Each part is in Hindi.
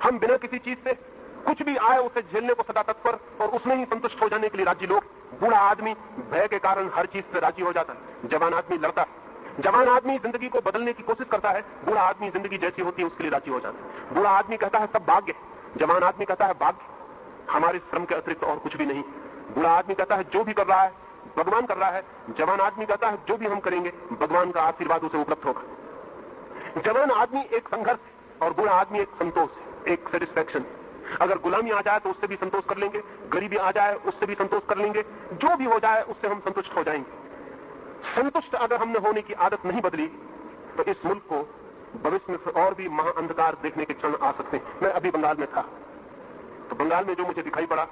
हम बिना किसी चीज से कुछ भी आए उसे झेलने को सदा तत्पर और उसमें ही संतुष्ट हो जाने के लिए राजी लोग। बूढ़ा आदमी भय के कारण हर चीज से राजी हो जाता है, जवान आदमी लड़ता है। जवान आदमी जिंदगी को बदलने की कोशिश करता है, बूढ़ा आदमी जिंदगी जैसी होती है उसके लिए राजी हो जाता है। बूढ़ा आदमी कहता है सब भाग्य, जवान आदमी कहता है भाग्य हमारे श्रम के अतिरिक्त और कुछ भी नहीं। बूढ़ा आदमी कहता है जो भी कर रहा है भगवान कर रहा है, जवान आदमी कहता है जो भी हम करेंगे भगवान का आशीर्वाद उसे उपलब्ध होगा। जवान आदमी एक संघर्ष और बूढ़ा आदमी एक संतोष, एक सेटिस्फैक्शन। अगर गुलामी आ जाए तो उससे भी संतोष कर लेंगे, गरीबी आ जाए उससे भी संतोष कर लेंगे, जो भी हो जाए उससे हम संतुष्ट हो जाएंगे। संतुष्ट अगर हमने होने की आदत नहीं बदली तो इस मुल्क को भविष्य में और भी महाअंधकार देखने के क्षण आ सकते हैं। मैं अभी बंगाल में था तो बंगाल में जो मुझे दिखाई पड़ा,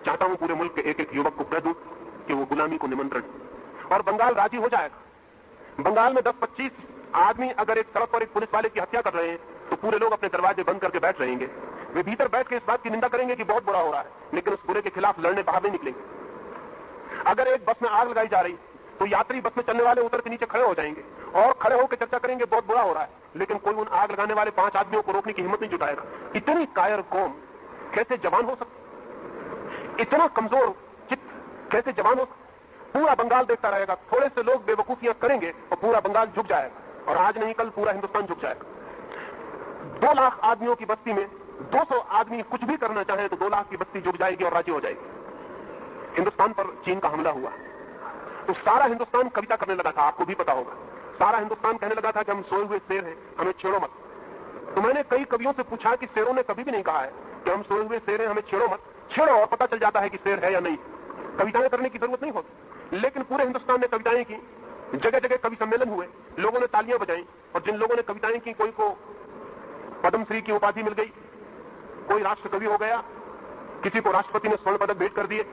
चाहता हूं पूरे मुल्क के एक एक युवक को कह दूं कि वो गुलामी को निमंत्रण, और बंगाल राजी हो जाएगा। बंगाल में 10-25 आदमी अगर एक सड़क पर एक पुलिस वाले की हत्या कर रहे हैं तो पूरे लोग अपने दरवाजे बंद करके बैठ रहेंगे। वे भीतर बैठ के इस बात की निंदा करेंगे कि बहुत बुरा हो रहा है, लेकिन उस बुरे के खिलाफ लड़ने बाहर नहीं निकलेंगे। अगर एक बस में आग लगाई जा रही तो यात्री बस में चलने वाले उतर के नीचे खड़े हो जाएंगे और खड़े होकर चर्चा करेंगे बहुत बुरा हो रहा है, लेकिन कोई उन आग लगाने वाले 5 आदमियों को रोकने की हिम्मत नहीं जुटाएगा। इतनी कायर कौम कैसे जवान हो सकती, इतना कमजोर चित्त कैसे जवान हो सकता। पूरा बंगाल देखता रहेगा, थोड़े से लोग बेवकूफियां करेंगे और पूरा बंगाल झुक जाएगा, और आज नहीं कल पूरा हिंदुस्तान झुक जाएगा। 2 लाख आदमियों की बस्ती में 200 आदमी कुछ भी करना चाहे तो 2 लाख की बस्ती झुक जाएगी और राजी हो जाएगी। हिंदुस्तान पर चीन का हमला हुआ तो सारा हिंदुस्तान कविता करने लगा था, आपको भी पता होगा। सारा हिंदुस्तान कहने लगा था कि हम सोए हुए शेर हैं, हमें छेड़ो मत। तो मैंने कई कवियों से पूछा कि शेरों ने कभी भी नहीं कहा है कि हम सोए हुए शेर हैं, हमें छेड़ो मत। छेड़ो और पता चल जाता है कि शेर है या नहीं, कविताएं करने की जरूरत नहीं होती। लेकिन पूरे हिंदुस्तान ने कविताएं की, जगह जगह कवि सम्मेलन हुए, लोगों ने तालियां बजाई, और जिन लोगों ने कविताएं की कोई को पद्मश्री की उपाधि मिल गई, कोई राष्ट्र कवि हो गया, किसी को राष्ट्रपति ने स्वर्ण पदक भेंट कर दिए,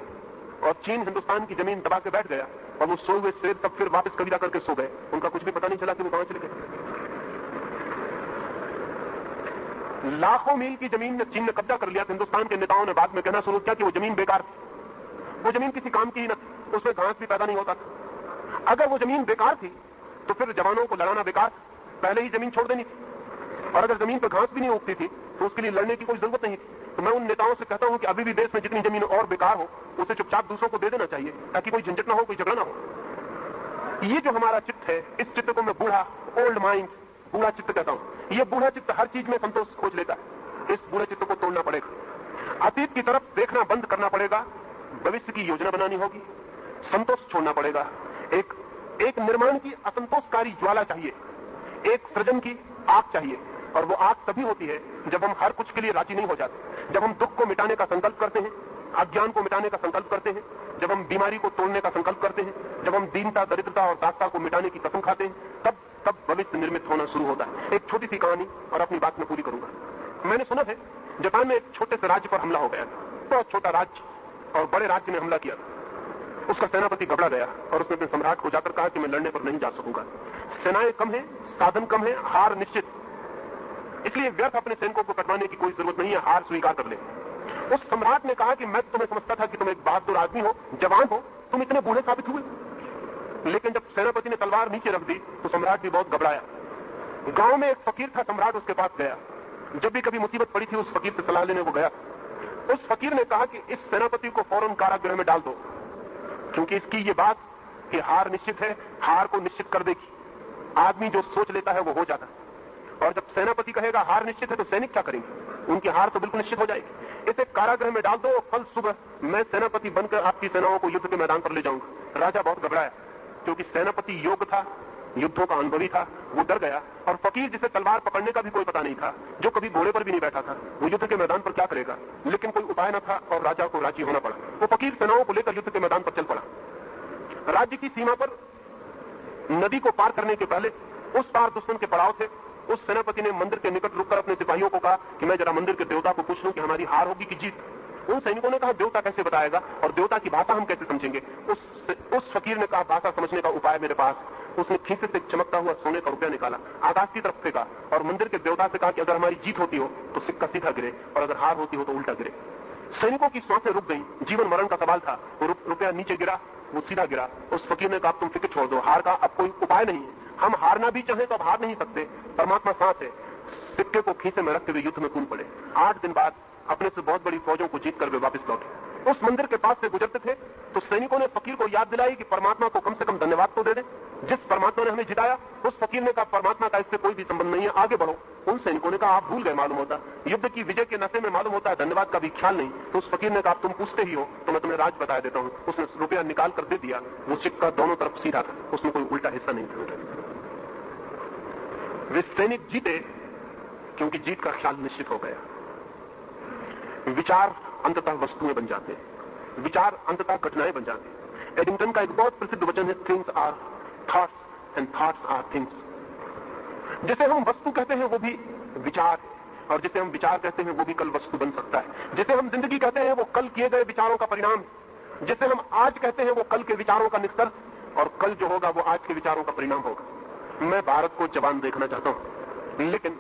और चीन हिंदुस्तान की जमीन दबा के बैठ गया और वो सोए हुए शेर तब फिर वापस कविता करके सो गए। उनका कुछ भी पता नहीं चला कि वो कहां चले गए। लाखों मील की जमीन में चीन ने कब्जा कर लिया। हिंदुस्तान के नेताओं ने बाद में कहना शुरू किया कि वो जमीन बेकार थी, वो जमीन किसी काम की ही न थी, उसमें घास भी पैदा नहीं होता था। अगर वो जमीन बेकार थी तो फिर जवानों को लड़ाना बेकार, पहले ही जमीन छोड़ देनी थी। और अगर जमीन पर घास भी नहीं उगती थी तो उसके लिए लड़ने की कोई जरूरत नहीं थी। तो मैं उन नेताओं से कहता हूं कि अभी भी देश में जितनी जमीन और बेकार हो उसे चुपचाप दूसरों को दे देना चाहिए, ताकि कोई झंझट ना हो, कोई झगड़ा ना हो। ये जो हमारा चित्त है, इस चित्त को मैं बूढ़ा, ओल्ड माइंड, बूढ़ा चित्त कहता हूं। ये बूढ़ा चित्त हर चीज में संतोष खोज लेता है। इस बूढ़े चित्त को तोड़ना पड़ेगा, अतीत की तरफ देखना बंद करना पड़ेगा, भविष्य की योजना बनानी होगी, संतोष छोड़ना पड़ेगा। एक निर्माण की असंतोषकारी ज्वाला चाहिए, एक सृजन की आग चाहिए, और वो आग तभी होती है जब हम हर कुछ के लिए राजी नहीं हो जाते। जब हम दुख को मिटाने का संकल्प करते हैं, अज्ञान को मिटाने का संकल्प करते हैं, जब हम बीमारी को तोड़ने का संकल्प करते हैं, जब हम दीनता, दरिद्रता और दासता को मिटाने की कसम खाते हैं, तब भविष्य निर्मित होना शुरू होता है। एक छोटी सी कहानी और अपनी बात में पूरी करूंगा। मैंने सुना है जापान में एक छोटे से राज्य पर हमला हो गया था, बहुत छोटा राज्य, और बड़े राज्य में हमला किया था। उसका सेनापति घबरा गया और उसने अपने सम्राट को जाकर कहा कि मैं लड़ने पर नहीं जा सकूंगा, सेनाएं कम है, साधन कम है, हार निश्चित, इसलिए व्यर्थ अपने सैनिकों को कटवाने की कोई जरूरत नहीं है, हार स्वीकार कर ले। उस सम्राट ने कहा कि मैं तुम्हें समझता था कि तुम एक बहादुर आदमी हो, जवान हो, तुम इतने बूढ़े साबित हुए। लेकिन जब सेनापति ने तलवार नीचे रख दी तो सम्राट भी बहुत घबराया। गांव में एक फकीर था, सम्राट उसके पास गया। जब भी कभी मुसीबत पड़ी थी उस फकीर से सलाह लेने को गया। उस फकीर ने कहा कि इस सेनापति को फौरन कारागृह में डाल दो, क्योंकि इसकी ये बात कि हार निश्चित है, हार को निश्चित कर देगी। आदमी जो सोच लेता है वो हो जाता है, और जब सेनापति कहेगा हार निश्चित है तो सैनिक क्या करेंगे, उनकी हार तो बिल्कुल निश्चित हो जाएगी। इसे कारागृह में डाल दो, कल सुबह मैं सेनापति बनकर आपकी सेनाओं को युद्ध के मैदान पर ले जाऊंगा। राजा बहुत घबराया, क्योंकि सेनापति योग्य था, युद्धों का अनुभवी था, वो डर गया। और फकीर जिसे तलवार पकड़ने का भी कोई पता नहीं था, जो कभी घोड़े पर भी नहीं बैठा था, वो युद्ध के मैदान पर क्या करेगा। लेकिन कोई उपाय न था और राजा को राजी होना पड़ा। वो फकीर सेनाओं को लेकर युद्ध के मैदान पर चल पड़ा। राज्य की सीमा पर नदी को पार करने के पहले उस पार दुश्मन के पड़ाव थे। उस सेनापति ने मंदिर के निकट रुककर अपने सिपाहियों को कहा कि मैं जरा मंदिर के देवता को पूछ लूं कि हमारी हार होगी कि जीत। उन सैनिकों ने कहा देवता कैसे बताएगा और देवता की भाषा हम कैसे समझेंगे। उस फकीर ने कहा भाषा समझने का उपाय मेरे पास। उसने खीसे से चमकता हुआ सोने का रुपया निकाला, आकाश की तरफ फेंका और मंदिर के देवता से कहा कि अगर हमारी जीत होती हो तो सिक्का सीधा गिरे और अगर हार होती हो तो उल्टा गिरे। सैनिकों की सांसें रुक गई, जीवन मरण का सवाल था। वो रुपया नीचे गिरा, वो सीधा गिरा। उस फकीर ने कहा तुम फिक्र छोड़ दो, हार का अब कोई उपाय नहीं है। हम हारना भी चाहें तो अब हार नहीं सकते, परमात्मा साथ है। सिक्के को खीसे में रखते हुए युद्ध में कूद पड़े। 8 दिन बाद अपने से बहुत बड़ी फौजों को जीत कर वे वापस लौटे। उस मंदिर के पास से गुजरते थे तो सैनिकों ने फकीर को याद दिलाई कि परमात्मा को कम से कम धन्यवाद तो दे दे, जिस परमात्मा ने हमें जिताया। उस फकीर ने कहा, परमात्मा का इससे कोई भी संबंध नहीं है, आगे बढ़ो। उन सैनिकों ने कहा, आप भूल गए मालूम होता, युद्ध की विजय के नशे में मालूम होता है धन्यवाद का भी ख्याल नहीं। तो उस फकीर ने कहा, तुम पूछते ही हो तो मैं तुम्हें राज बता देता हूं। उसने रुपया निकाल कर दे दिया। वो सिक्का दोनों तरफ सीधा था, उसमें कोई उल्टा हिस्सा नहीं था। वे सैनिक जीते क्योंकि जीत का ख्याल निश्चित हो गया। विचार अंततः वस्तुएं बन जाते हैं, विचार अंततः घटनाएं बन जाते हैं। एडिंगटन का एक बहुत प्रसिद्ध वचन है, things are thoughts and thoughts are things. जिसे हम वस्तु कहते हैं वो भी विचार, और जिसे हम विचार कहते हैं वो भी कल वस्तु बन सकता है। जिसे हम जिंदगी कहते हैं वो कल किए गए विचारों का परिणाम, जिसे हम आज कहते हैं वो कल के विचारों का निष्कर्ष, और कल जो होगा वो आज के विचारों का परिणाम होगा। मैं भारत को जवान देखना चाहता हूं, लेकिन